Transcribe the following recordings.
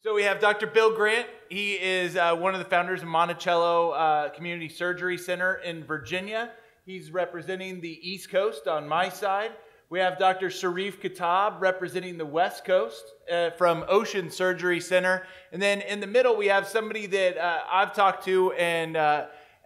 So we have Dr. Bill Grant. He is one of the founders of Monticello Community Surgery Center in Virginia. He's representing the East Coast on my side. We have Dr. Sherif Khattab representing the West Coast from Ocean Surgery Center. And then in the middle, we have somebody that I've talked to and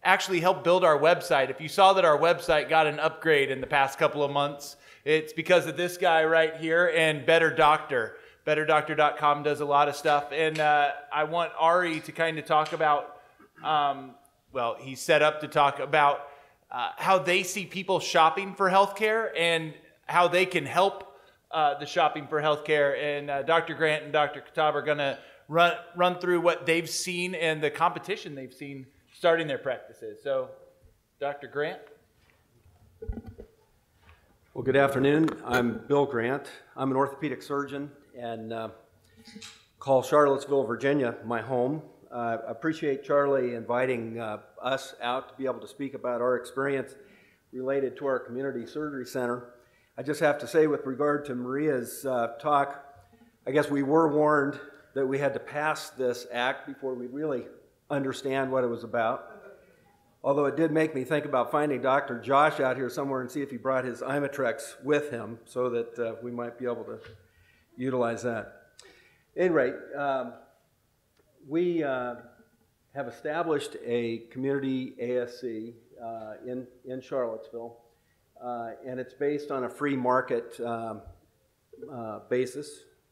actually helped build our website. If you saw that our website got an upgrade in the past couple of months, it's because of this guy right here and Better Doctor. BetterDoctor.com does a lot of stuff. And I want Ari to kind of talk about, well, he's set up to talk about how they see people shopping for healthcare and how they can help the shopping for healthcare. And Dr. Grant and Dr. Khattab are going to run through what they've seen and the competition they've seen starting their practices. So, Dr. Grant. Well, good afternoon. I'm Bill Grant. I'm an orthopedic surgeon and call Charlottesville, Virginia, my home. I appreciate Charlie inviting us out to be able to speak about our experience related to our community surgery center. I just have to say, with regard to Maria's talk, I guess we were warned that we had to pass this act before we really understand what it was about. Although it did make me think about finding Dr. Josh out here somewhere and see if he brought his Imitrex with him so that we might be able to utilize that. At any rate, we have established a community ASC in Charlottesville, and it's based on a free market basis.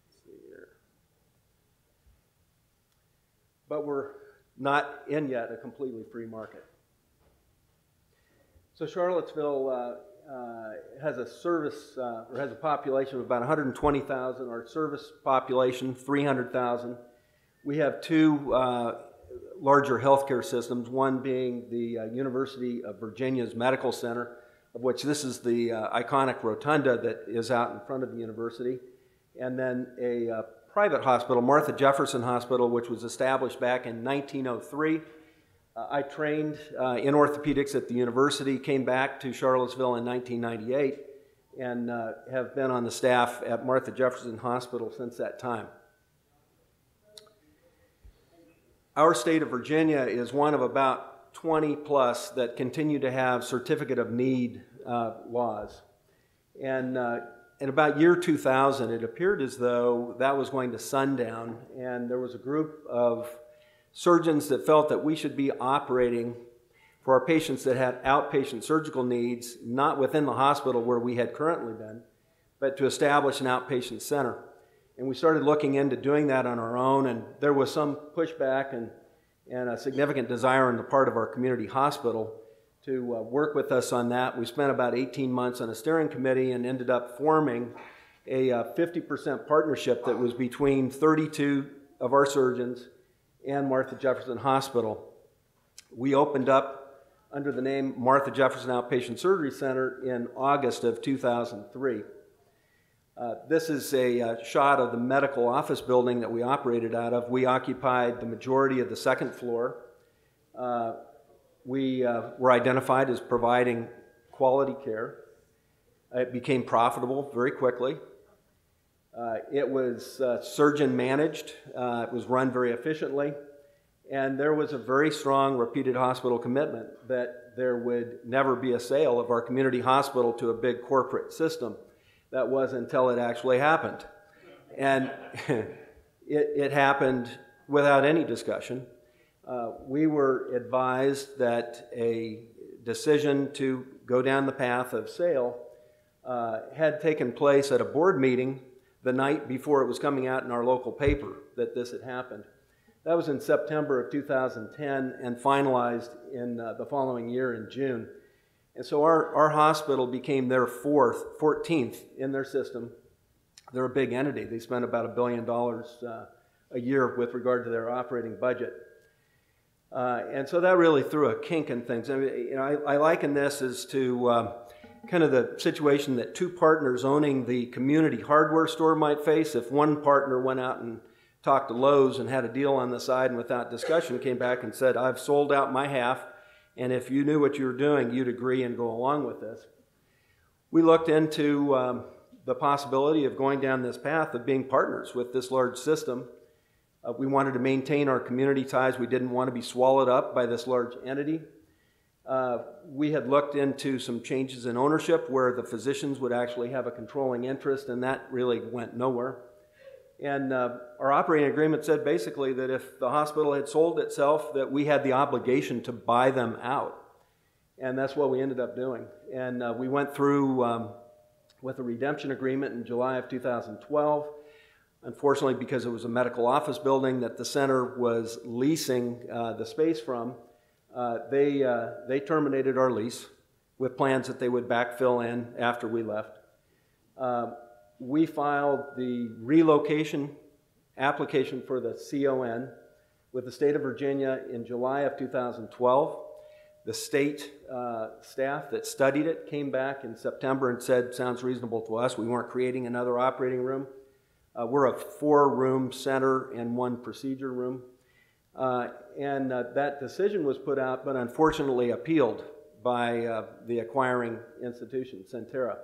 Let's see here. But we're not in yet a completely free market. So Charlottesville has a service, or has a population of about 120,000. Our service population, 300,000. We have two larger healthcare systems, one being the University of Virginia's Medical Center, of which this is the iconic rotunda that is out in front of the university, and then a private hospital, Martha Jefferson Hospital, which was established back in 1903. I trained in orthopedics at the university, came back to Charlottesville in 1998, and have been on the staff at Martha Jefferson Hospital since that time. Our state of Virginia is one of about 20 plus that continue to have certificate of need laws. And in about year 2000, it appeared as though that was going to sundown, and there was a group of surgeons that felt that we should be operating for our patients that had outpatient surgical needs, not within the hospital where we had currently been, but to establish an outpatient center. And we started looking into doing that on our own, and there was some pushback and a significant desire on the part of our community hospital to work with us on that. We spent about 18 months on a steering committee and ended up forming a 50% partnership that was between 32 of our surgeons and Martha Jefferson Hospital. We opened up under the name Martha Jefferson Outpatient Surgery Center in August of 2003. This is a shot of the medical office building that we operated out of. We occupied the majority of the second floor. We were identified as providing quality care. It became profitable very quickly. It was surgeon managed, it was run very efficiently, and there was a very strong repeated hospital commitment that there would never be a sale of our community hospital to a big corporate system. That was until it actually happened. And it happened without any discussion. We were advised that a decision to go down the path of sale had taken place at a board meeting the night before it was coming out in our local paper that this had happened. That was in September of 2010 and finalized in the following year in June. And so our hospital became their 14th in their system. They're a big entity. They spend about $1 billion a year with regard to their operating budget. And so that really threw a kink in things. I mean, I liken this as to kind of the situation that two partners owning the community hardware store might face if one partner went out and talked to Lowe's and had a deal on the side and without discussion came back and said, I've sold out my half, and if you knew what you were doing, you'd agree and go along with this. We looked into the possibility of going down this path of being partners with this large system We wanted to maintain our community ties. We didn't want to be swallowed up by this large entity. We had looked into some changes in ownership where the physicians would actually have a controlling interest, and that really went nowhere. And our operating agreement said basically that if the hospital had sold itself, that we had the obligation to buy them out. And that's what we ended up doing. And we went through with a redemption agreement in July of 2012. Unfortunately, because it was a medical office building that the center was leasing the space from, they terminated our lease with plans that they would backfill in after we left. We filed the relocation application for the CON with the state of Virginia in July of 2012. The state staff that studied it came back in September and said, sounds reasonable to us. We weren't creating another operating room. We're a 4-room center and 1 procedure room. And that decision was put out, but unfortunately appealed by the acquiring institution, Centera.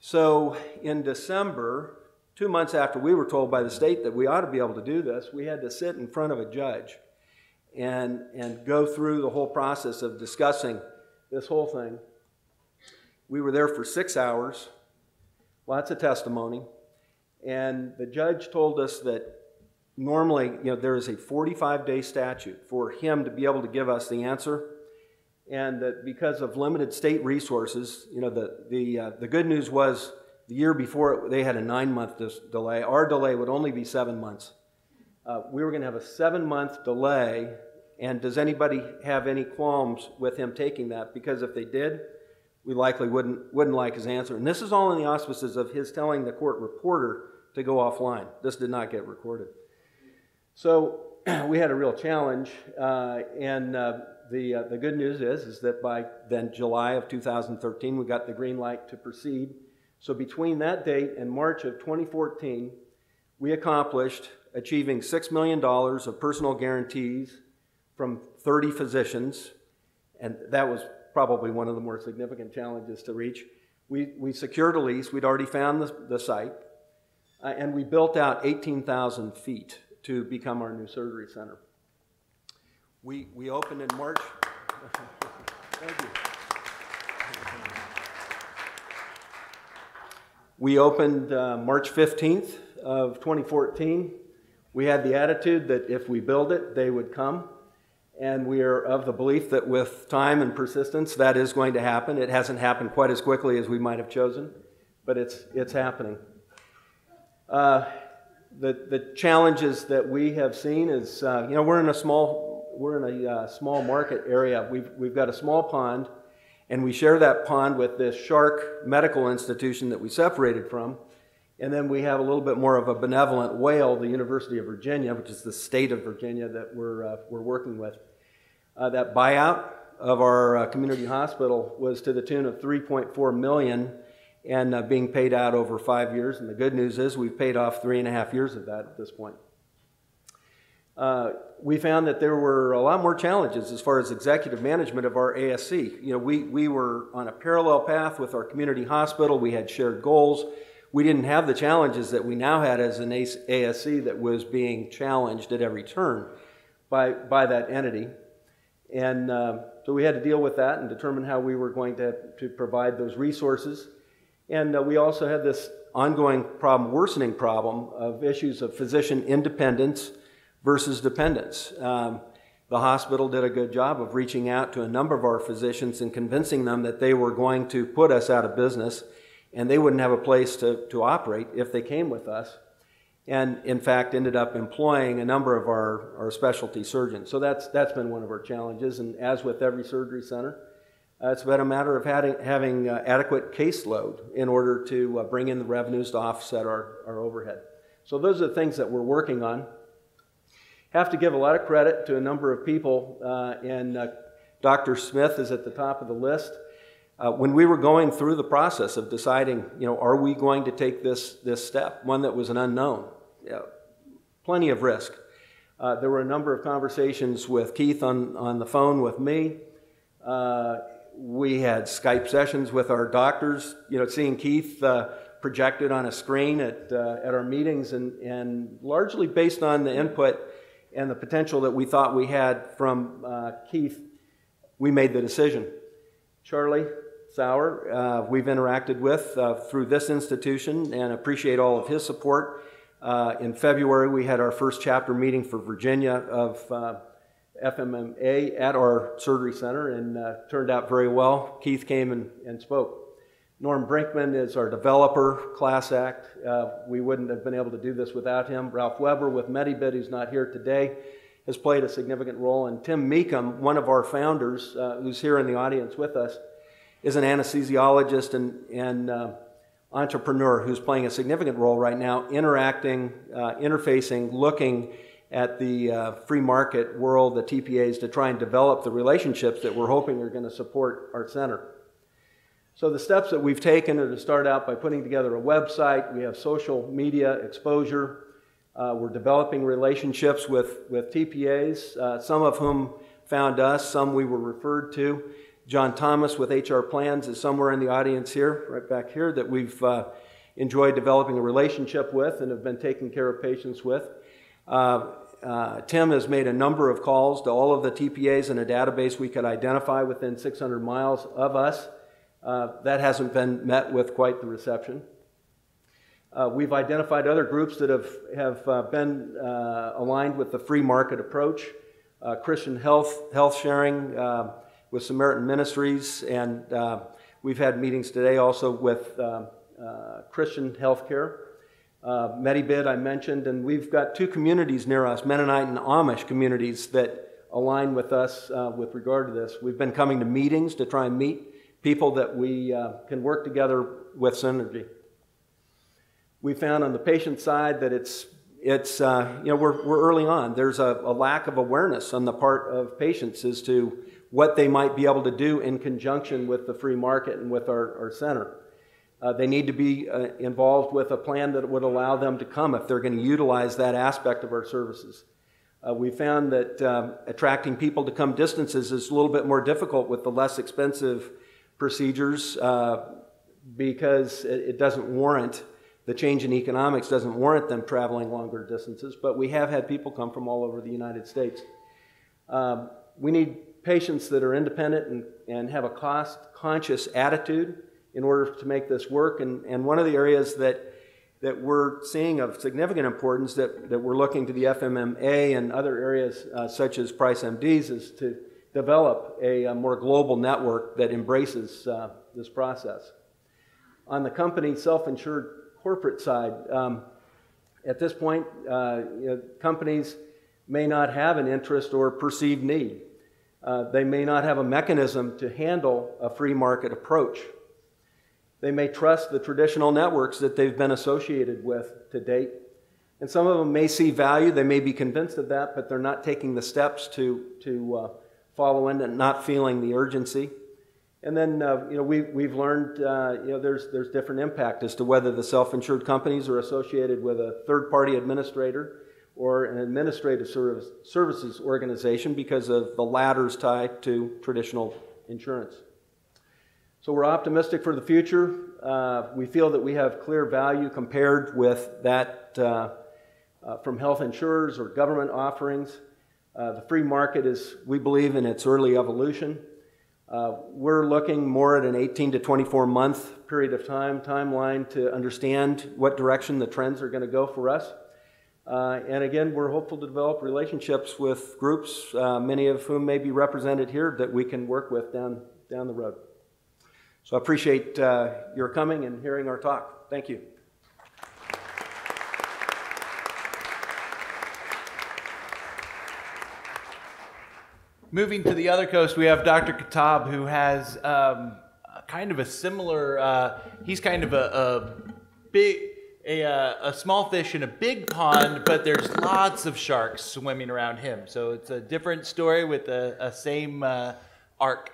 So in December, 2 months after we were told by the state that we ought to be able to do this, we had to sit in front of a judge and go through the whole process of discussing this whole thing. We were there for 6 hours, lots of testimony, and the judge told us that normally, there is a 45-day statute for him to be able to give us the answer, and that because of limited state resources, the good news was the year before they had a 9-month delay. Our delay would only be 7 months. We were going to have a 7-month delay, and does anybody have any qualms with him taking that? Because if they did, we likely wouldn't like his answer. And this is all in the auspices of his telling the court reporter to go offline. This did not get recorded. So we had a real challenge, and the good news is that by then July of 2013, we got the green light to proceed. So between that date and March of 2014, we accomplished achieving $6 million of personal guarantees from 30 physicians, and that was probably one of the more significant challenges to reach. We secured a lease. We'd already found the site, and we built out 18,000 feet to become our new surgery center. We opened in March. Thank you. We opened March 15th of 2014. We had the attitude that if we build it, they would come. And we are of the belief that with time and persistence, that is going to happen. It hasn't happened quite as quickly as we might have chosen, but it's happening. The challenges that we have seen is, we're in a small market area. We've got a small pond, and we share that pond with this shark medical institution that we separated from. And then we have a little bit more of a benevolent whale, the University of Virginia, which is the state of Virginia that we're working with. That buyout of our community hospital was to the tune of $3.4 million and being paid out over 5 years. And the good news is we've paid off 3.5 years of that at this point. We found that there were a lot more challenges as far as executive management of our ASC. We were on a parallel path with our community hospital. We had shared goals. We didn't have the challenges that we now had as an ASC that was being challenged at every turn by that entity. And so we had to deal with that and determine how we were going to provide those resources. And we also had this ongoing problem, worsening problem of issues of physician independence versus dependence. The hospital did a good job of reaching out to a number of our physicians and convincing them that they were going to put us out of business and they wouldn't have a place to operate if they came with us. And in fact, ended up employing a number of our specialty surgeons. So that's been one of our challenges. And as with every surgery center, it's been a matter of having adequate caseload in order to bring in the revenues to offset our overhead. So those are the things that we're working on. Have to give a lot of credit to a number of people, and Dr. Smith is at the top of the list. When we were going through the process of deciding, are we going to take this step, one that was an unknown, plenty of risk. There were a number of conversations with Keith on the phone with me. We had Skype sessions with our doctors. Seeing Keith projected on a screen at our meetings, and largely based on the input and the potential that we thought we had from Keith, we made the decision. Charlie Sauer, we've interacted with through this institution and appreciate all of his support. In February, we had our first chapter meeting for Virginia of FMMA at our surgery center, and turned out very well. Keith came and spoke. Norm Brinkman is our developer, Class Act. We wouldn't have been able to do this without him. Ralph Weber with Medibid, who's not here today, has played a significant role. And Tim Meekum, one of our founders, who's here in the audience with us, is an anesthesiologist and entrepreneur who's playing a significant role right now, interacting, interfacing, looking at the free market world, the TPAs, to try and develop the relationships that we're hoping are going to support our center. So the steps that we've taken are to start out by putting together a website. We have social media exposure. We're developing relationships with TPAs, some of whom found us, some we were referred to. John Thomas with HR Plans is somewhere in the audience here, right back here, that we've enjoyed developing a relationship with and have been taking care of patients with. Tim has made a number of calls to all of the TPAs in a database we could identify within 600 miles of us. That hasn't been met with quite the reception. We've identified other groups that have been aligned with the free market approach. Christian health sharing with Samaritan Ministries, and we've had meetings today also with Christian healthcare. Medibid I mentioned, and we've got two communities near us, Mennonite and Amish communities, that align with us with regard to this. We've been coming to meetings to try and meet people that we can work together with synergy. We found on the patient side that we're early on. There's a lack of awareness on the part of patients as to what they might be able to do in conjunction with the free market and with our center. They need to be involved with a plan that would allow them to come if they're going to utilize that aspect of our services. We found that attracting people to come distances is a little bit more difficult with the less expensive procedures because it doesn't warrant, the change in economics doesn't warrant them traveling longer distances, but we have had people come from all over the United States. We need patients that are independent and have a cost-conscious attitude in order to make this work, and one of the areas that we're seeing of significant importance that we're looking to the FMMA and other areas such as Price MDs is to develop a more global network that embraces this process. On the company self-insured corporate side, at this point, companies may not have an interest or perceived need. They may not have a mechanism to handle a free market approach. They may trust the traditional networks that they've been associated with to date. And some of them may see value, they may be convinced of that, but they're not taking the steps to follow in and not feeling the urgency. And then we've learned there's different impact as to whether the self-insured companies are associated with a third-party administrator or an administrative services organization because of the latter's tie to traditional insurance. So we're optimistic for the future. We feel that we have clear value compared with that from health insurers or government offerings. The free market is, we believe, in its early evolution. We're looking more at an 18 to 24 month period of timeline to understand what direction the trends are going to go for us. And again, we're hopeful to develop relationships with groups, many of whom may be represented here, that we can work with down the road. So I appreciate your coming and hearing our talk. Thank you. Moving to the other coast, we have Dr. Khattab, who has kind of a similar, he's kind of a small fish in a big pond, but there's lots of sharks swimming around him. So it's a different story with a same arc.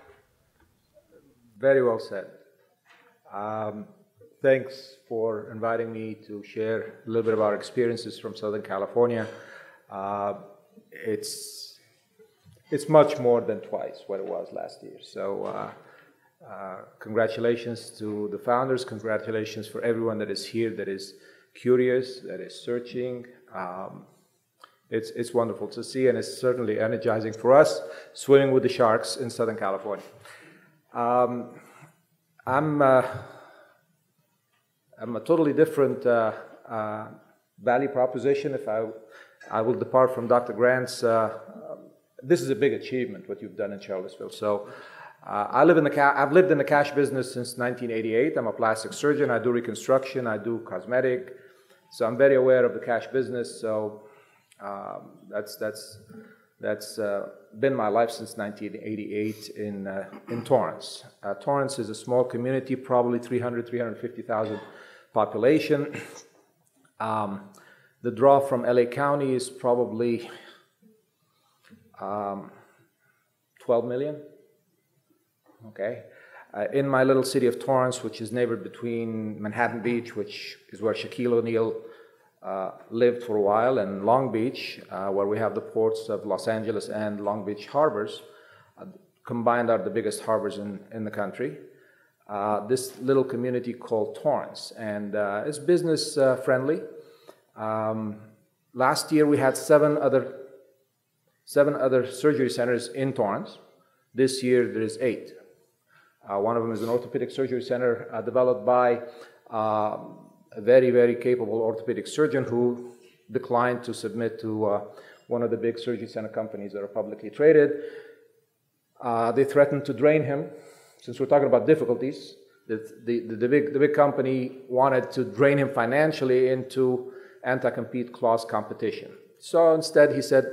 Very well said. Thanks for inviting me to share a little bit of our experiences from Southern California. It's much more than twice what it was last year. So Congratulations to the founders. Congratulations for everyone that is here, that is curious, that is searching. It's wonderful to see, and it's certainly energizing for us swimming with the sharks in Southern California. I'm a totally different value proposition. If I will depart from Dr. Grant's, this is a big achievement, what you've done in Charlottesville. So I've lived in the cash business since 1988. I'm a plastic surgeon. I do reconstruction. I do cosmetic. So I'm very aware of the cash business. So that's been my life since 1988 in Torrance. Torrance is a small community, probably 350,000 population. The draw from LA County is probably 12 million. Okay. In my little city of Torrance, which is neighbored between Manhattan Beach, which is where Shaquille O'Neal lived for a while, and Long Beach, where we have the ports of Los Angeles and Long Beach harbors, combined are the biggest harbors in the country. This little community called Torrance, and it's business friendly. Last year we had seven other surgery centers in Torrance. This year there is 8. One of them is an orthopedic surgery center developed by a very, very capable orthopedic surgeon who declined to submit to one of the big surgery center companies that are publicly traded. They threatened to drain him. Since we're talking about difficulties, the big company wanted to drain him financially into anti-compete clause competition. So instead he said,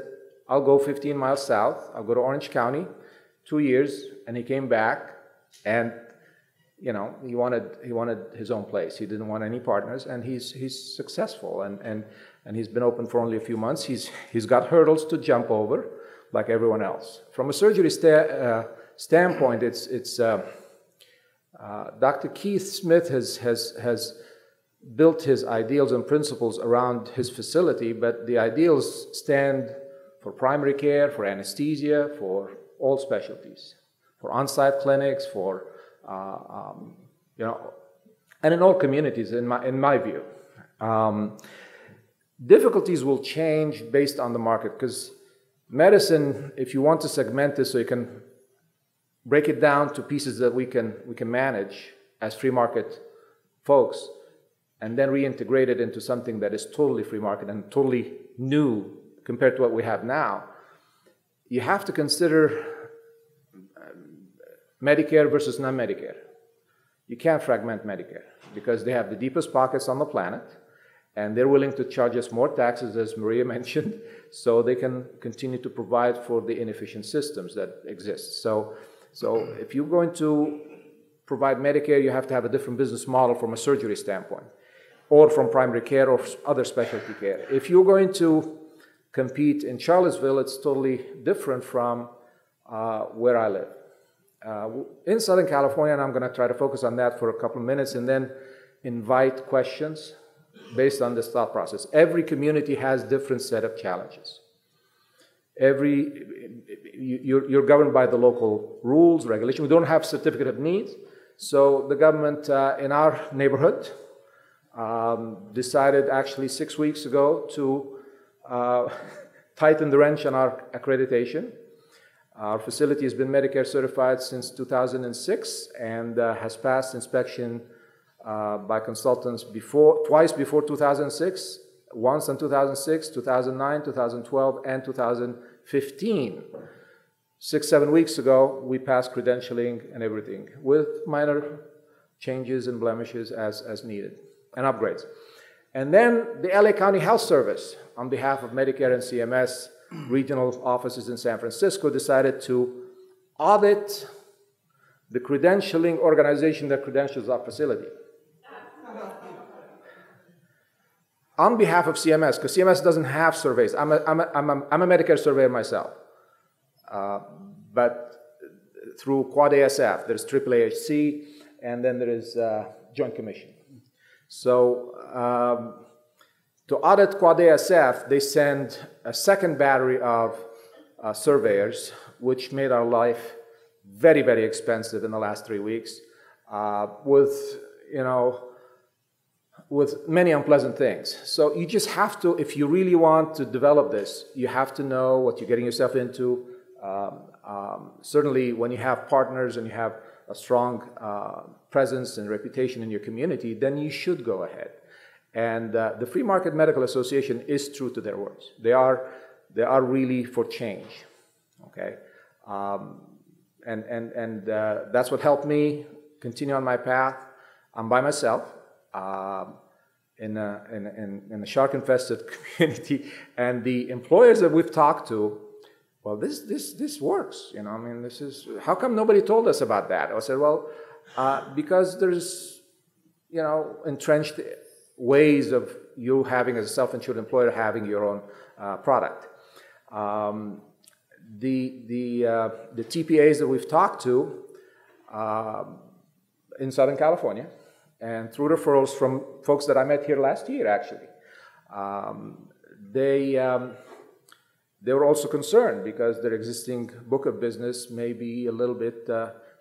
I'll go 15 miles south, I'll go to Orange County, 2 years, and he came back, and he wanted his own place. He didn't want any partners, and he's successful, and he's been open for only a few months. He's got hurdles to jump over, like everyone else. From a surgery standpoint, Dr. Keith Smith has built his ideals and principles around his facility, but the ideals stand for primary care, for anesthesia, for all specialties, for on-site clinics, for and in all communities, in my view. Difficulties will change based on the market, because medicine, if you want to segment this so you can break it down to pieces that we can manage as free market folks, and then reintegrate it into something that is totally free market and totally new compared to what we have now, you have to consider Medicare versus non-Medicare. You can't fragment Medicare because they have the deepest pockets on the planet, and they're willing to charge us more taxes, as Maria mentioned, so they can continue to provide for the inefficient systems that exist. So if you're going to provide Medicare, you have to have a different business model from a surgery standpoint, or from primary care or other specialty care. If you're going to compete in Charlottesville, it's totally different from where I live. In Southern California, and I'm going to try to focus on that for a couple of minutes and then invite questions based on this thought process. Every community has different set of challenges. You're governed by the local rules, regulations. We don't have certificate of needs, so the government in our neighborhood decided actually 6 weeks ago to tighten the wrench on our accreditation. Our facility has been Medicare certified since 2006 and has passed inspection by consultants twice before 2006, once in 2006, 2009, 2012, and 2015. 6-7 weeks ago, we passed credentialing and everything with minor changes and blemishes as needed and upgrades. And then the LA County Health Service, on behalf of Medicare and CMS, regional offices in San Francisco, decided to audit the credentialing organization that credentials our facility. On behalf of CMS, because CMS doesn't have surveys. I'm a Medicare surveyor myself. But through Quad ASF, there's AAAHC, and then there is Joint Commission. So to audit Quad ASF, they send a second battery of surveyors, which made our life very, very expensive in the last 3 weeks, with, you know, with many unpleasant things. So you just have to, if you really want to develop this, you have to know what you're getting yourself into. Certainly when you have partners and you have a strong presence and reputation in your community, then you should go ahead. And the Free Market Medical Association is true to their words. They are really for change, okay? That's what helped me continue on my path. I'm by myself in a shark-infested community, and the employers that we've talked to, well, this works, you know. I mean, this is, how come nobody told us about that? I said, well, because there's, you know, entrenched ways of you having, as a self-insured employer, having your own product. The TPAs that we've talked to in Southern California, and through referrals from folks that I met here last year, actually, they were also concerned because their existing book of business may be a little bit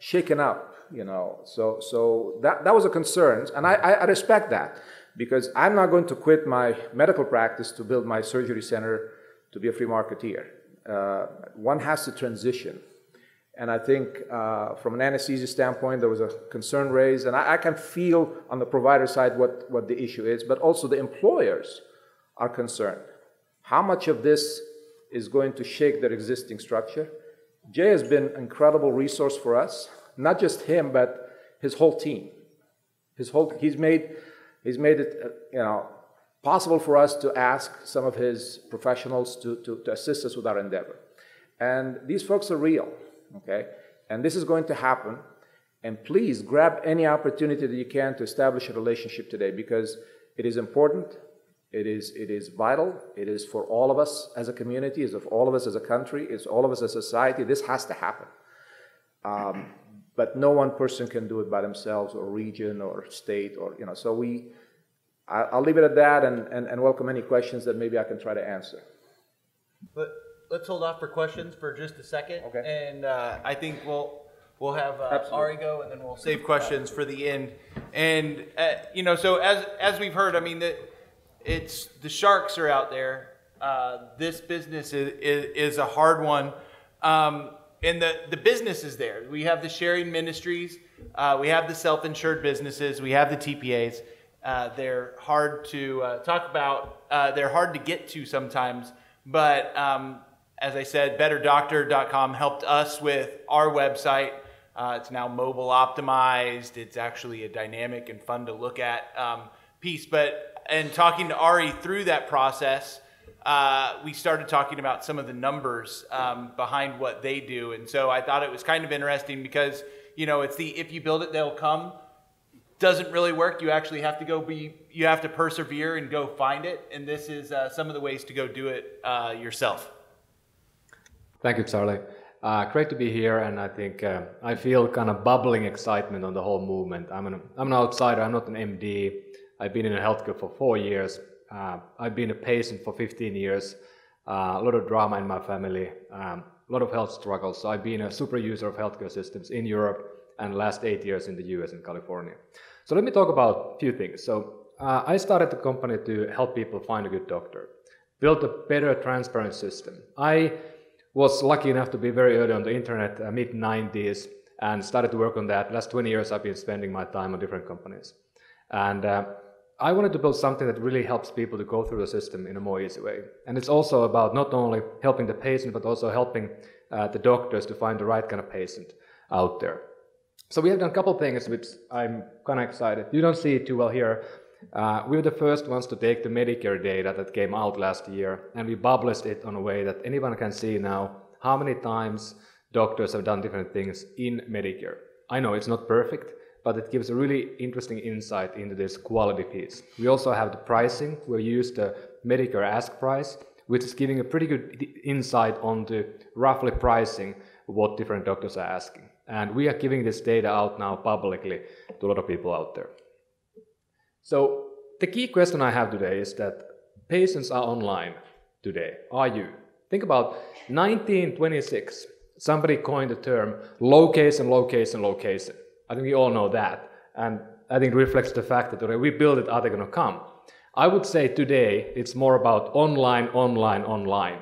shaken up, you know. So that was a concern, and I respect that, because I'm not going to quit my medical practice to build my surgery center to be a free marketeer. One has to transition. And I think from an anesthesia standpoint, there was a concern raised, and I can feel on the provider side what the issue is, but also the employers are concerned. How much of this is going to shake their existing structure? Jay has been an incredible resource for us, not just him, but his whole team. He's made it, you know, possible for us to ask some of his professionals to assist us with our endeavor. And these folks are real. Okay, and this is going to happen, and please grab any opportunity that you can to establish a relationship today, because it is important, it is vital, it is for all of us as a community, it's of all of us as a country, it's all of us as a society. This has to happen. But no one person can do it by themselves, or region, or state, or, you know, so I'll leave it at that, and welcome any questions that maybe I can try to answer. But let's hold off for questions for just a second. Okay. And I think we'll have Ari go, and then we'll save questions for the end. And you know, so as we've heard, I mean, it's the sharks are out there. This business is a hard one, and the business is there. We have the sharing ministries, we have the self-insured businesses, we have the TPAs. They're hard to talk about. They're hard to get to sometimes, but as I said, betterdoctor.com helped us with our website. It's now mobile optimized. It's actually a dynamic and fun to look at piece. And talking to Ari through that process, we started talking about some of the numbers behind what they do. And so I thought it was kind of interesting because, you know, it's if you build it, they'll come. Doesn't really work. You actually have to you have to persevere and go find it. And this is some of the ways to go do it yourself. Thank you, Charlie. Great to be here, and I think I feel kind of bubbling excitement on the whole movement. I'm an outsider. I'm not an MD. I've been in healthcare for 4 years. I've been a patient for 15 years. A lot of drama in my family, a lot of health struggles. So I've been a super user of healthcare systems in Europe and the last 8 years in the US and California. So let me talk about a few things. So I started the company to help people find a good doctor, build a better transparent system. I was lucky enough to be very early on the internet, mid-90s, and started to work on that. Last 20 years I've been spending my time on different companies. And I wanted to build something that really helps people to go through the system in a more easy way. And it's also about not only helping the patient, but also helping the doctors to find the right kind of patient out there. So we have done a couple of things which I'm kind of excited. You don't see it too well here. We were the first ones to take the Medicare data that came out last year, and we published it in a way that anyone can see now how many times doctors have done different things in Medicare. I know it's not perfect, but it gives a really interesting insight into this quality piece. We also have the pricing. We use the Medicare ask price, which is giving a pretty good insight on the roughly pricing what different doctors are asking. And we are giving this data out now publicly to a lot of people out there. So the key question I have today is that patients are online today. Are you? Think about 1926. Somebody coined the term location, location, location. I think we all know that. And I think it reflects the fact that we build it, are they going to come? I would say today it's more about online, online, online.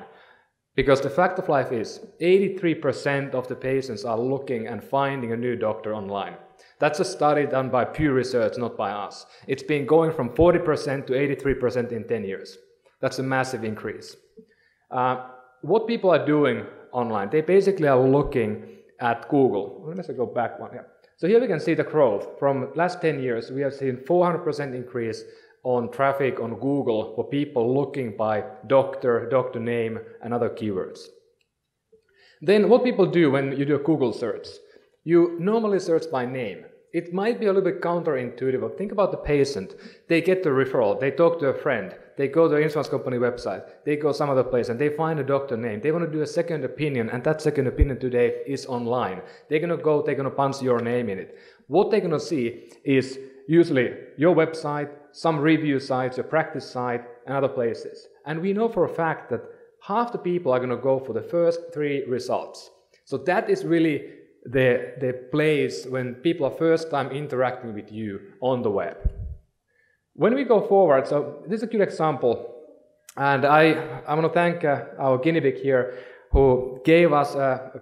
Because the fact of life is 83% of the patients are looking and finding a new doctor online. That's a study done by Pew Research, not by us. It's been going from 40% to 83% in 10 years. That's a massive increase. What people are doing online, they basically are looking at Google. Let me go back one here. So here we can see the growth. From last 10 years, we have seen 400% increase on traffic on Google for people looking by doctor, doctor name, and other keywords. Then what people do when you do a Google search, you normally search by name. It might be a little bit counterintuitive, but think about the patient. They get the referral, they talk to a friend, they go to the insurance company website, they go some other place and they find a doctor name. They want to do a second opinion, and that second opinion today is online. They're going to go, they're going to punch your name in it. What they're going to see is usually your website, some review sites, your practice site, and other places. And we know for a fact that half the people are going to go for the first 3 results. So that is really the place when people are first time interacting with you on the web. When we go forward, so this is a good example, and I want to thank our guinea pig here who gave us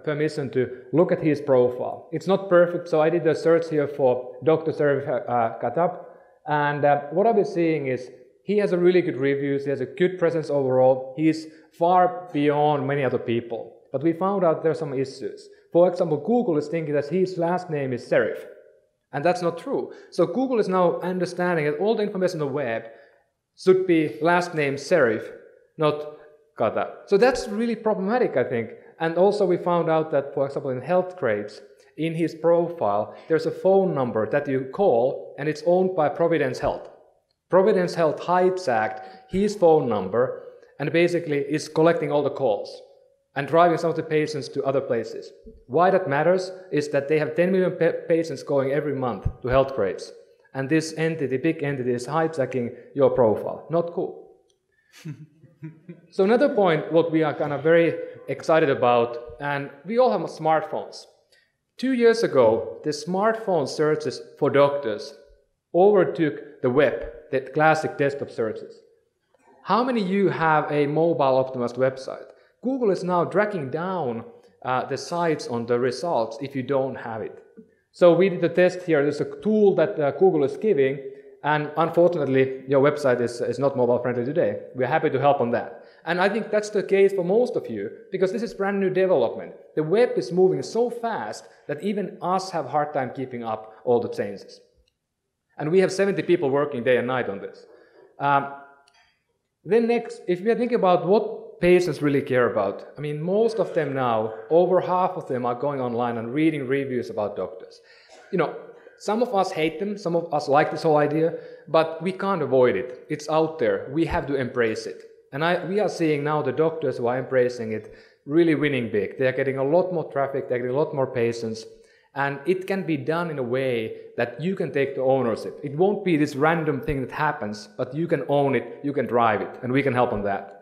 permission to look at his profile. It's not perfect, so I did a search here for Dr. Sherif Khattab, and what I've been seeing is he has a really good reviews, he has a good presence overall, he's far beyond many other people. But we found out there are some issues. For example, Google is thinking that his last name is Sherif, and that's not true. So Google is now understanding that all the information on the web should be last name Sherif, not Khattab. So that's really problematic, I think. And also we found out that, for example, in health grades, in his profile, there's a phone number that you call, and it's owned by Providence Health. Providence Health hijacked his phone number and basically is collecting all the calls and driving some of the patients to other places. Why that matters is that they have 10 million patients going every month to health grades. And this entity, big entity, is hijacking your profile. Not cool. So another point, what we are kind of very excited about, and we all have smartphones. 2 years ago, the smartphone searches for doctors overtook the web, the classic desktop searches. How many of you have a mobile optimized website? Google is now dragging down the sites on the results if you don't have it. So we did a test here. There's a tool that Google is giving, and unfortunately, your website is not mobile friendly today. We're happy to help on that. And I think that's the case for most of you, because this is brand new development. The web is moving so fast that even us have a hard time keeping up all the changes. And we have 70 people working day and night on this. Then next, if we think about what patients really care about, I mean, most of them now, over half of them are going online and reading reviews about doctors. You know, some of us hate them, some of us like this whole idea, but we can't avoid it. It's out there. We have to embrace it. And we are seeing now the doctors who are embracing it really winning big. They are getting a lot more traffic, they're getting a lot more patients, and it can be done in a way that you can take the ownership. It won't be this random thing that happens, but you can own it, you can drive it, and we can help on that.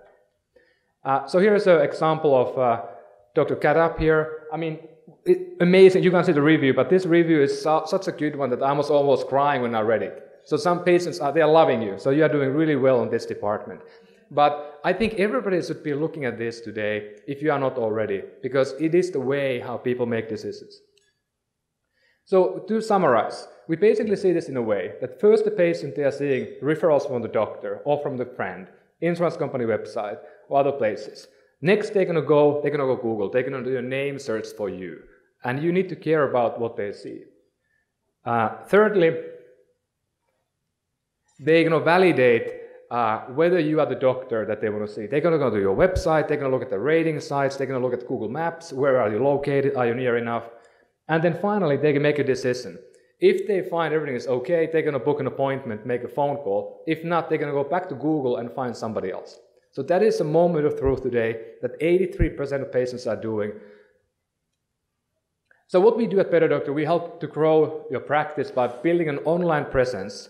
So here's an example of Dr. Khattab here. I mean, amazing, you can see the review, but this review is such a good one that I was almost crying when I read it. So some patients, they are loving you, so you are doing really well in this department. But I think everybody should be looking at this today, if you are not already, because it is the way how people make decisions. So to summarize, we basically see this in a way that first the patient, they are seeing referrals from the doctor or from the friend, insurance company website or other places. Next, they're going to go Google, they're going to do a name search for you, and you need to care about what they see. Thirdly, they're going to validate whether you are the doctor that they want to see. They're going to go to your website, they're going to look at the rating sites, they're going to look at Google Maps, where are you located, are you near enough? And then finally, they can make a decision. If they find everything is okay, they're going to book an appointment, make a phone call. If not, they're going to go back to Google and find somebody else. So that is a moment of truth today that 83% of patients are doing. So what we do at Better Doctor, we help to grow your practice by building an online presence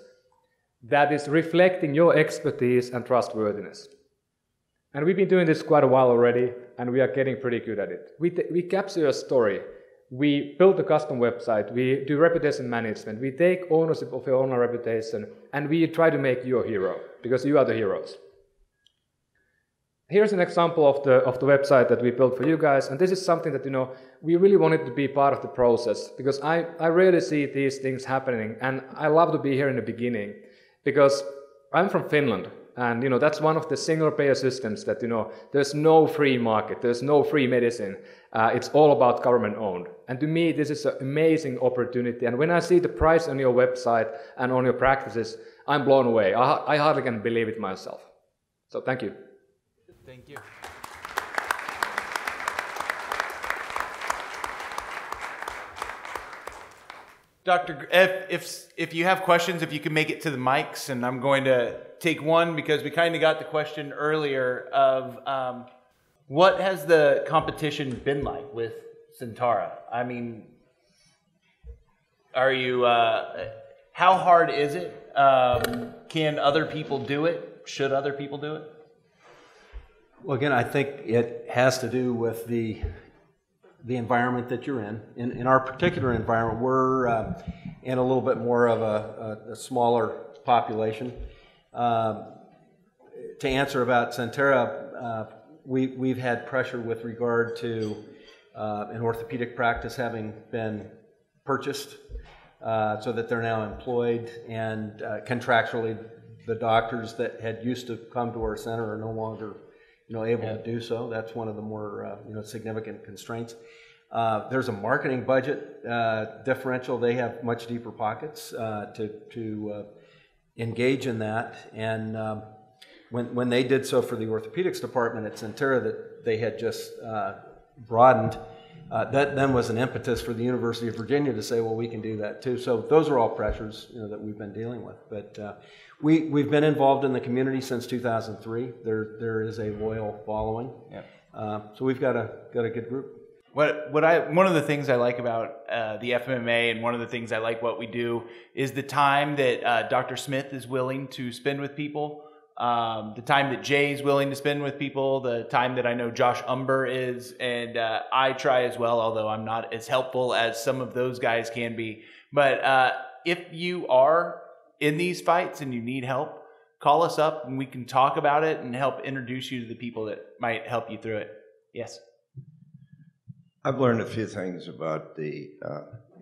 that is reflecting your expertise and trustworthiness. And we've been doing this quite a while already. and we are getting pretty good at it. We capture a story. We build a custom website. We do reputation management. We take ownership of your own reputation, and we try to make you a hero, because you are the heroes. Here's an example of the website that we built for you guys, and this is something that, we really wanted to be part of the process, because I rarely see these things happening, and I love to be here in the beginning, because I'm from Finland, and that's one of the single-payer systems that, there's no free market, there's no free medicine, it's all about government-owned. And to me, this is an amazing opportunity, and when I see the price on your website and on your practices, I'm blown away. I hardly can believe it myself. So thank you. Thank you. Doctor, if you have questions, if you can make it to the mics, and I'm going to take one because we kind of got the question earlier of what has the competition been like with Centara? I mean, are you, how hard is it? Can other people do it? Should other people do it? Well, again, I think it has to do with the environment that you're in. In our particular environment, we're in a little bit more of a smaller population. To answer about Centara, we've had pressure with regard to an orthopedic practice having been purchased, so that they're now employed, and contractually the doctors that had used to come to our center are no longer able to do so. That's one of the more significant constraints. There's a marketing budget differential. They have much deeper pockets to engage in that. And when they did so for the orthopedics department at Centara that they had just broadened, that then was an impetus for the University of Virginia to say, well, we can do that too. So those are all pressures that we've been dealing with. But we've been involved in the community since 2003. There is a loyal following. Yep. So we've got a good group. One of the things I like about the FMMA, and one of the things I like what we do, is the time that Dr. Smith is willing to spend with people, the time that Jay is willing to spend with people, the time that I know Josh Umber is, and I try as well, although I'm not as helpful as some of those guys can be. But if you are in these fights and you need help, call us up and we can talk about it and help introduce you to the people that might help you through it. Yes. I've learned a few things about the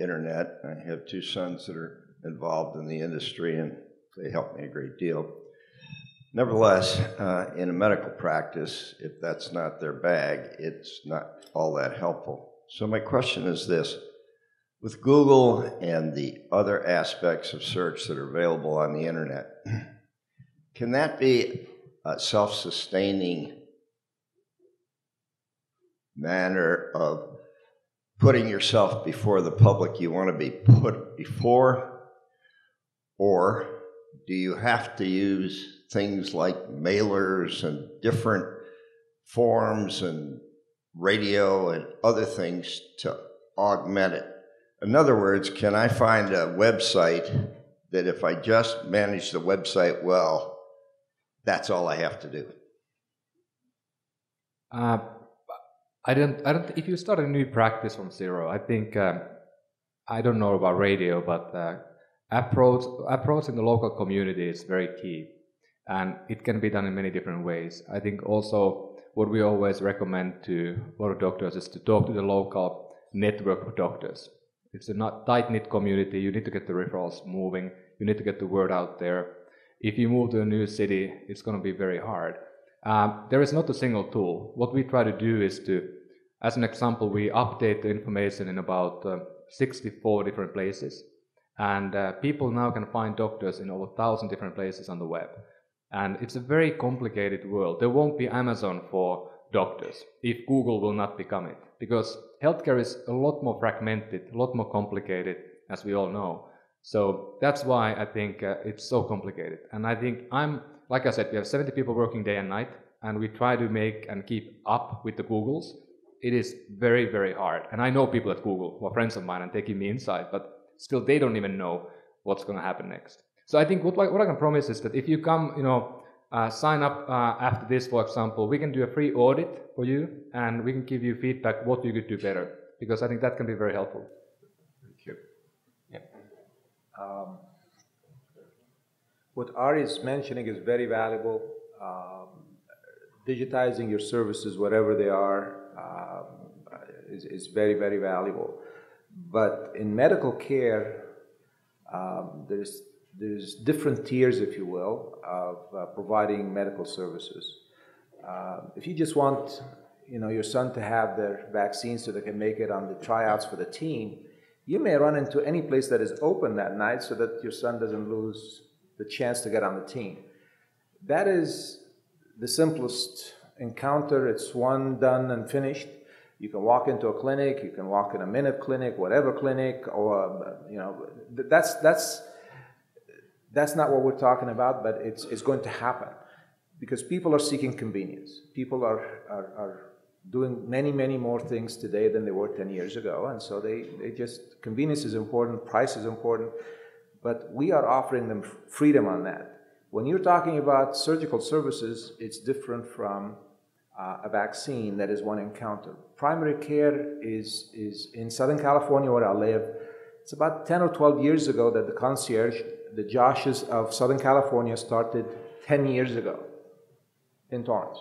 internet. I have two sons that are involved in the industry, and they help me a great deal. Nevertheless, in a medical practice, if that's not their bag, it's not all that helpful. So my question is this. With Google and the other aspects of search that are available on the internet, can that be a self-sustaining manner of putting yourself before the public you want to be put before? Or do you have to use things like mailers and different forms and radio and other things to augment it? In other words, can I find a website that if I just manage the website well, that's all I have to do? I don't. If you start a new practice from zero, I think I don't know about radio, but approaching the local community is very key, and it can be done in many different ways. I think also what we always recommend to a lot of doctors is to talk to the local network of doctors. It's a tight-knit community. You need to get the referrals moving. You need to get the word out there. If you move to a new city, it's going to be very hard. There is not a single tool. What we try to do is to, as an example, we update the information in about 64 different places. And people now can find doctors in over 1,000 different places on the web. And it's a very complicated world. There won't be Amazon for doctors if Google will not become it. Because healthcare is a lot more fragmented, a lot more complicated, as we all know. So that's why I think it's so complicated. And I think like I said, we have 70 people working day and night, and we try to make and keep up with the Googles. It is very, very hard. And I know people at Google who are friends of mine and they give me insight, but still they don't even know what's going to happen next. So I think what I can promise is that if you come, sign up after this, for example. We can do a free audit for you, and we can give you feedback what you could do better, because I think that can be very helpful. Thank you. Yeah. What Ari is mentioning is very valuable. Digitizing your services, whatever they are, is very, very valuable. But in medical care, there's different tiers, if you will, of providing medical services. If you just want, your son to have their vaccine so they can make it on the tryouts for the team, you may run into any place that is open that night so that your son doesn't lose the chance to get on the team. That is the simplest encounter. It's one done and finished. You can walk into a clinic, you can walk in a minute clinic, whatever clinic, or that's not what we're talking about, but it's going to happen because people are seeking convenience. People are doing many, many more things today than they were 10 years ago, and so they just, convenience is important, price is important, but we are offering them freedom on that. When you're talking about surgical services, it's different from a vaccine that is one encounter. Primary care is in Southern California where I live. It's about 10 or 12 years ago that the concierge, the Joshes of Southern California started 10 years ago in Torrance.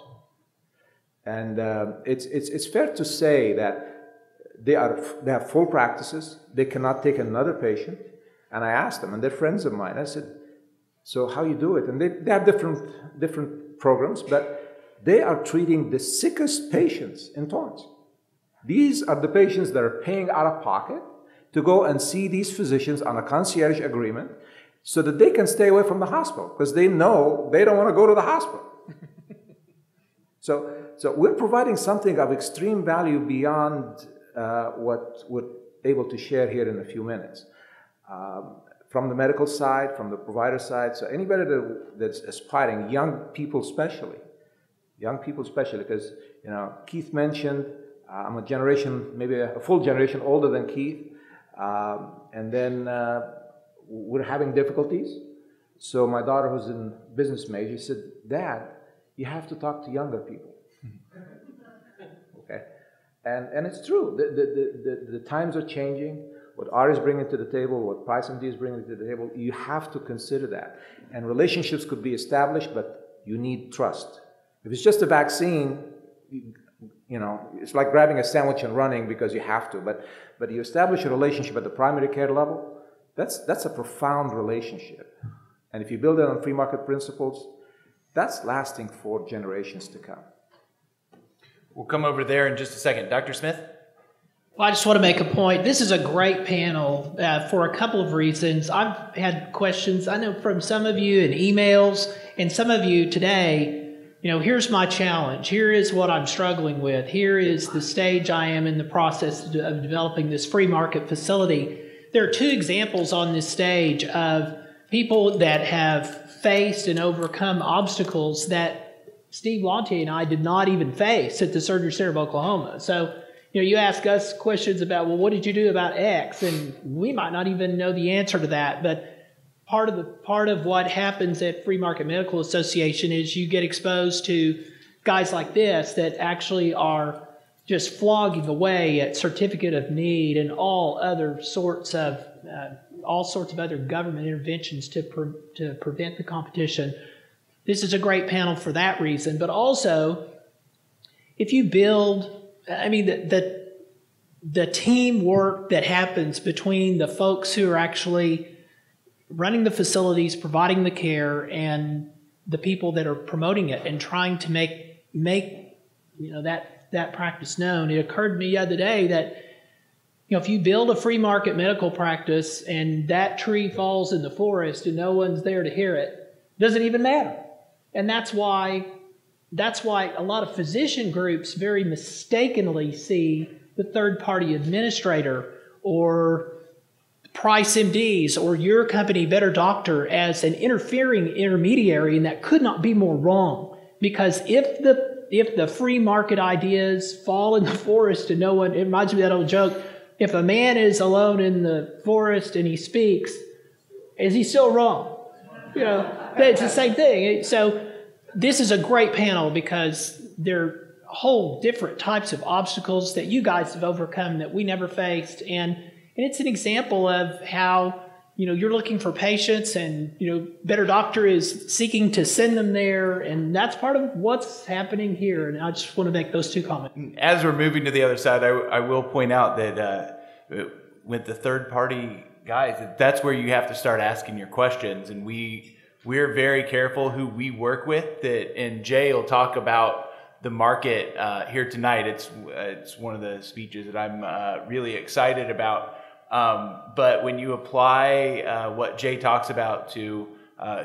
And it's fair to say that they have full practices. They cannot take another patient. And I asked them, and they're friends of mine, I said, so how you do it? And they have different programs, but they are treating the sickest patients in Torrance. These are the patients that are paying out of pocket to go and see these physicians on a concierge agreement so that they can stay away from the hospital because they know they don't want to go to the hospital. So we're providing something of extreme value beyond what we're able to share here in a few minutes. From the medical side, from the provider side, so anybody that's aspiring, young people especially, because Keith mentioned I'm a generation, maybe a full generation older than Keith, and then we're having difficulties. So my daughter, who's in business major, said, "Dad, you have to talk to younger people." Okay, and it's true. The times are changing. What Ari is bringing to the table, what PriceMD is bringing to the table, you have to consider that. And relationships could be established, but you need trust. If it's just a vaccine, it's like grabbing a sandwich and running because you have to. But you establish a relationship at the primary care level, that's a profound relationship. And if you build it on free market principles, that's lasting for generations to come. We'll come over there in just a second. Dr. Smith? Well, I just want to make a point. This is a great panel for a couple of reasons. I've had questions, I know, from some of you in emails, and some of you today, here's my challenge. Here is what I'm struggling with. Here is the stage I am in the process of developing this free market facility. There are two examples on this stage of people that have faced and overcome obstacles that Steve Lantier and I did not even face at the Surgery Center of Oklahoma. So, you ask us questions about, well, what did you do about X? And we might not even know the answer to that. But part of what happens at Free Market Medical Association is you get exposed to guys like this that actually are just flogging away at certificate of need and all sorts of other government interventions to prevent the competition. This is a great panel for that reason. But also, if you build, the teamwork that happens between the folks who are actually running the facilities, providing the care, and the people that are promoting it and trying to make that practice known. It occurred to me the other day that if you build a free market medical practice and that tree falls in the forest and no one's there to hear it, it doesn't even matter. And that's why a lot of physician groups very mistakenly see the third-party administrator or PriceMDs or your company, Better Doctor, as an interfering intermediary, and that could not be more wrong. Because if the free market ideas fall in the forest and no one, it reminds me of that old joke, if a man is alone in the forest and he speaks, is he still wrong? It's the same thing. So this is a great panel because there are whole different types of obstacles that you guys have overcome that we never faced. And it's an example of how, you're looking for patients and, Better Doctor is seeking to send them there. And that's part of what's happening here. And I just want to make those two comments. As we're moving to the other side, I will point out that with the third-party guys, that's where you have to start asking your questions. And we're very careful who we work with. And Jay will talk about the market here tonight. It's one of the speeches that I'm really excited about. But when you apply what Jay talks about to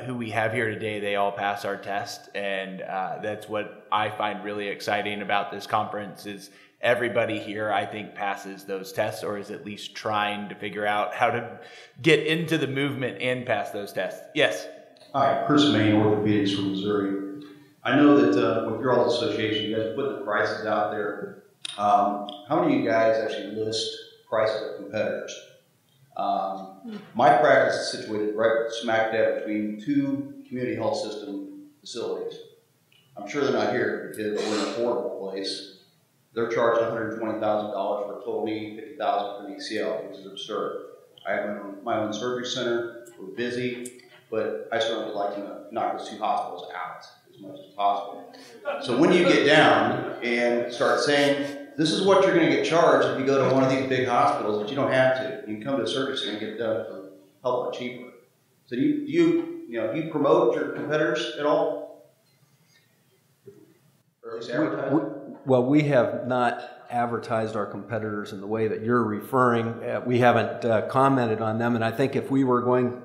who we have here today, they all pass our test. And that's what I find really exciting about this conference is everybody here, I think, passes those tests or is at least trying to figure out how to get into the movement and pass those tests. Yes? Hi, Chris Main, Orthopedics from Missouri. I know that with your all's association, you guys put the prices out there. How many of you guys actually list prices of competitors? My practice is situated right smack dab between two community health system facilities. I'm sure they're not here because we're an affordable place. They're charging $120,000 for a total knee, $50,000 for an ACL, which is absurd. I have my own surgery center. We're busy, but I certainly would like to knock those two hospitals out as much as possible. So when you get down and start saying, this is what you're going to get charged if you go to one of these big hospitals, but you don't have to. You can come to a surgery center and get it done for a hell of a cheaper. So do you promote your competitors at all? Or at least advertise? Well, we have not advertised our competitors in the way that you're referring. We haven't commented on them, and I think if we were going,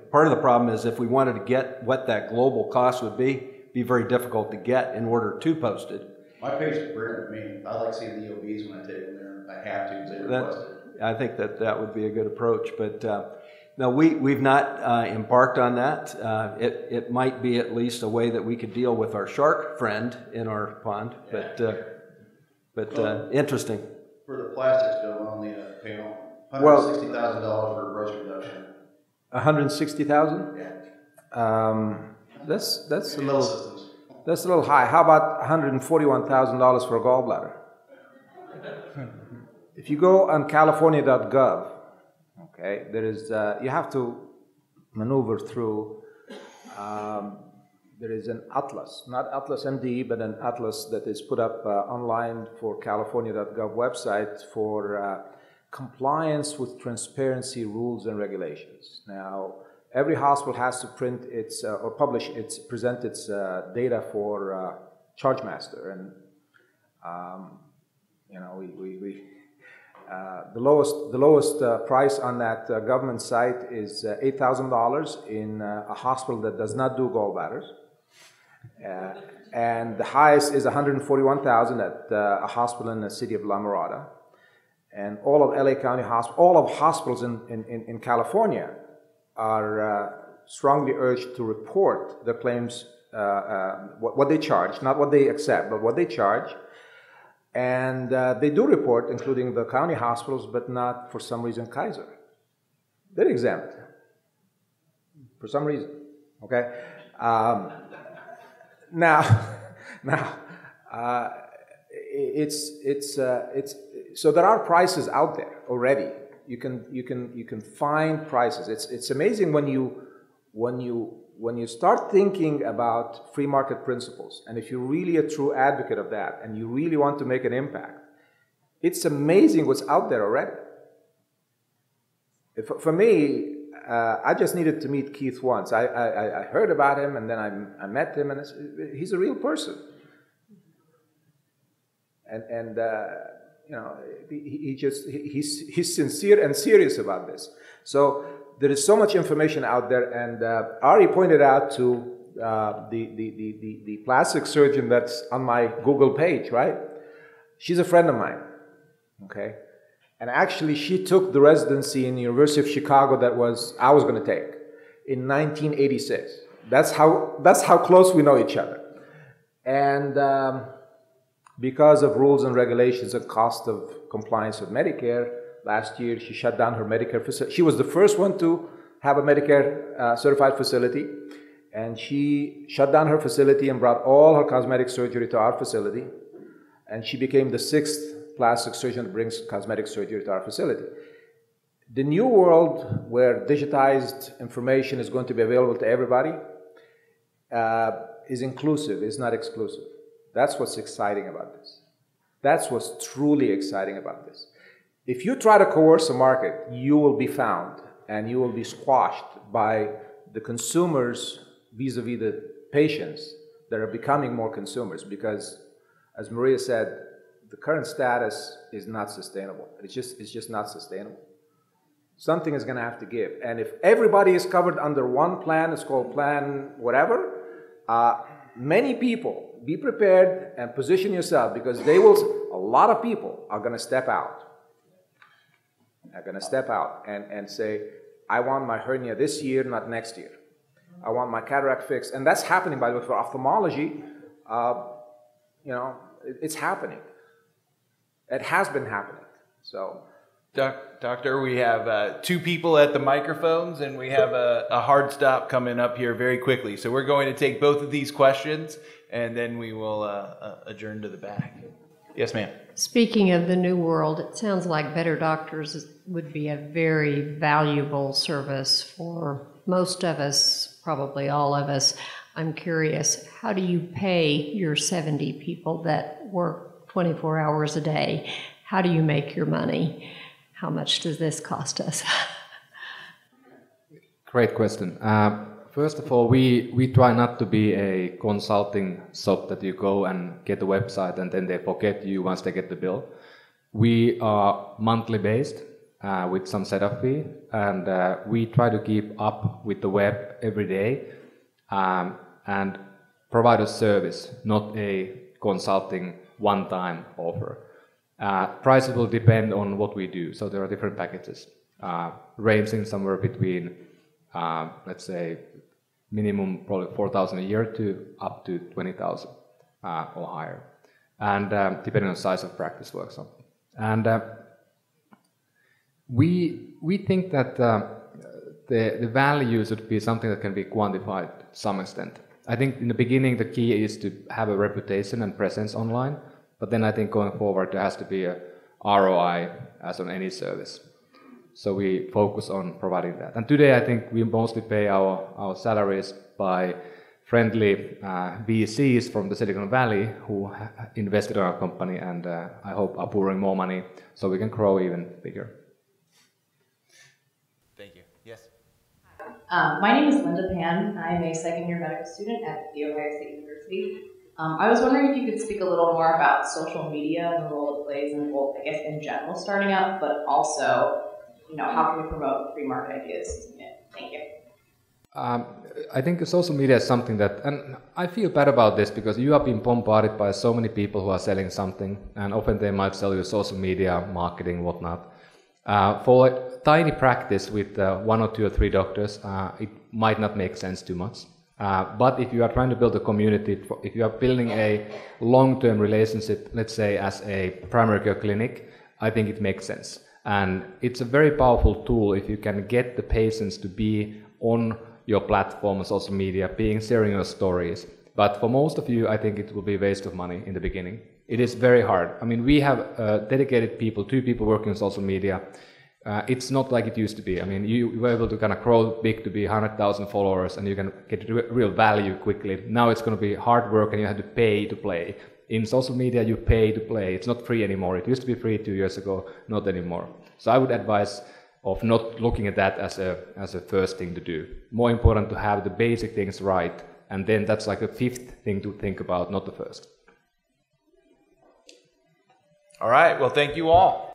part of the problem is if we wanted to get what that global cost would be very difficult to get in order to post it. My patients bring it to me. I like seeing the EOBs when I take them there. I have to because they request it. I think that would be a good approach, but no, we've not embarked on that. It might be at least a way that we could deal with our shark friend in our pond, but interesting. For the plastics bill on the panel, $160,000 for a breast reduction. $160,000? Yeah. That's a little high. How about $141,000 for a gallbladder? If you go on California.gov, okay, there is you have to maneuver through. There is an atlas, not Atlas MD, but an atlas that is put up online for California.gov website for compliance with transparency rules and regulations. Now, every hospital has to print its or publish its present its data for Chargemaster, and the lowest price on that government site is $8,000 in a hospital that does not do gallbladders, and the highest is $141,000 at a hospital in the city of La Mirada, and all of LA County all of hospitals in California are strongly urged to report their claims, what they charge, not what they accept, but what they charge. And they do report, including the county hospitals, but not, for some reason, Kaiser. They're exempt, for some reason, okay? So there are prices out there already. You can find prices. It's amazing when you start thinking about free market principles, and if you're really a true advocate of that, and you really want to make an impact, it's amazing what's out there already. For me, I just needed to meet Keith once. I heard about him, and then I met him, and he's a real person. And he's sincere and serious about this. So there is so much information out there, and Ari pointed out to the plastic surgeon that's on my Google page, right? She's a friend of mine, okay? And actually, she took the residency in the University of Chicago that I was going to take in 1986. That's how close we know each other. And because of rules and regulations and cost of compliance with Medicare, last year she shut down her Medicare facility. She was the first one to have a Medicare certified facility, And she shut down her facility and brought all her cosmetic surgery to our facility. And she became the 6th plastic surgeon that brings cosmetic surgery to our facility. The new world where digitized information is going to be available to everybody is inclusive, is not exclusive. That's what's exciting about this. That's what's truly exciting about this. If you try to coerce a market, you will be found and you will be squashed by the consumers vis-a-vis the patients that are becoming more consumers, because, as Maria said, the current status is not sustainable. It's just not sustainable. Something is going to have to give. And if everybody is covered under one plan, it's called plan whatever, many people, be prepared and position yourself, because a lot of people are going to step out. Are going to step out and say, I want my hernia this year, not next year. I want my cataract fixed. And that's happening, by the way, for ophthalmology. It's happening. It has been happening. So, Doctor, we have 2 people at the microphones, and we have a hard stop coming up here very quickly. So we're going to take both of these questions, and then we will adjourn to the back. Yes, ma'am. Speaking of the new world, it sounds like Better Doctors would be a very valuable service for most of us, probably all of us. I'm curious, how do you pay your 70 people that work 24 hours a day? How do you make your money? How much does this cost us? Great question. First of all, we try not to be a consulting shop that you go and get a website and then they forget you once they get the bill. We are monthly based with some setup fee, and we try to keep up with the web every day and provide a service, not a consulting one-time offer. Prices will depend on what we do, so there are different packages, ranging somewhere between, let's say, minimum probably 4,000 a year to up to 20,000 or higher, and depending on the size of practice, for example. And we think that the value should be something that can be quantified to some extent. I think in the beginning the key is to have a reputation and presence online, but then I think going forward there has to be a ROI as on any service. So we focus on providing that. And today I think we mostly pay our salaries by friendly VCs from the Silicon Valley who invested in our company, and I hope are pouring more money so we can grow even bigger. Thank you. Yes. My name is Linda Pan. I'm a second-year medical student at The Ohio State University. I was wondering if you could speak a little more about social media and the role it plays in both, I guess, in general starting up, but also, how can we promote free market ideas using it? Thank you. I think social media is something that, and I feel bad about this because you are being bombarded by so many people who are selling something, and often they might sell you social media, marketing, whatnot. For a tiny practice with 1 or 2 or 3 doctors, it might not make sense too much. But if you are trying to build a community, if you are building a long-term relationship, let's say as a primary care clinic, I think it makes sense. And it's a very powerful tool if you can get the patients to be on your platform on social media, sharing your stories. But for most of you, I think it will be a waste of money in the beginning. It is very hard. I mean, we have dedicated people, 2 people working on social media. It's not like it used to be. I mean, you were able to kind of grow big to be 100,000 followers and you can get real value quickly. Now it's going to be hard work and you have to pay to play. In social media, you pay to play. It's not free anymore. It used to be free 2 years ago, not anymore. So I would advise of not looking at that as a first thing to do. More important to have the basic things right, and then that's like a 5th thing to think about, not the first. All right. Well, thank you all.